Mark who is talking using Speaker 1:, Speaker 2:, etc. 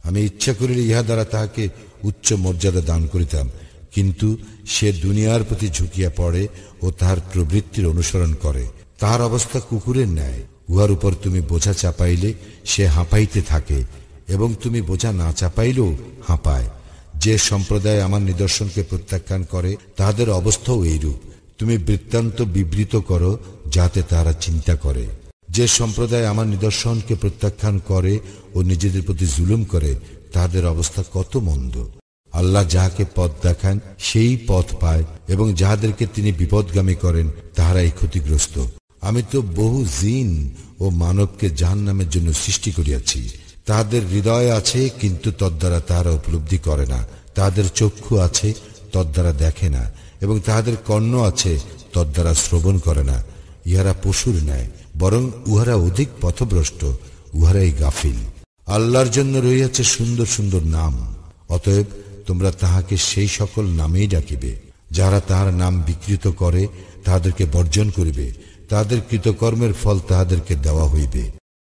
Speaker 1: আমি ইচ্ছা করিলে ইহা দ্বারা তাহাকে উচ্চ মর্যাদা দান করিতাম, কিন্তু সে দুনিয়ার প্রতি ঝুঁকিয়া পড়ে ও তাহার প্রবৃত্তির অনুসরণ করে। তাহার অবস্থা কুকুরের ন্যায়। উহার উপর তুমি বোঝা চাপাইলে সে হাঁপাইতে থাকে, এবং তুমি বোঝা না চাপাইলেও হাঁপায়। যে সম্প্রদায় আমার নিদর্শনকে প্রত্যাখ্যান করে তাহাদের অবস্থাও এইরূপ। তুমি বৃত্তান্ত বিবৃত করো যাতে তারা চিন্তা করে। যে সম্প্রদায় আমার নিদর্শনকে প্রত্যাখ্যান করে ও নিজেদের প্রতি জুলুম করে তাদের অবস্থা কত মন্দ। আল্লাহ যাহাকে পথ দেখান সেই পথ পায়, এবং যাহাদেরকে তিনি বিপদগামী করেন তাহারাই ক্ষতিগ্রস্ত। আমি তো বহু জিন ও মানবকে জাহান্নামের জন্য সৃষ্টি করিয়াছি। তাহাদের হৃদয় আছে, কিন্তু তদ্বারা তাহারা উপলব্ধি করে না। তাহাদের চক্ষু আছে, তদ্বারা দেখে না, এবং তাহাদের কর্ণ আছে, তদ্বারা শ্রবণ করে না। ইহারা পশুর ন্যায়, বরং উহারা অধিক পথভ্রষ্ট, উহারাই গাফিল। আল্লাহর জন্য রহিয়াছে সুন্দর সুন্দর নাম, অতএব তোমরা তাহাকে সেই সকল নামেই ডাকিবে। যারা তাহার নাম বিকৃত করে তাহাদেরকে বর্জন করিবে, তাহাদের কৃতকর্মের ফল তাহাদেরকে দেওয়া হইবে।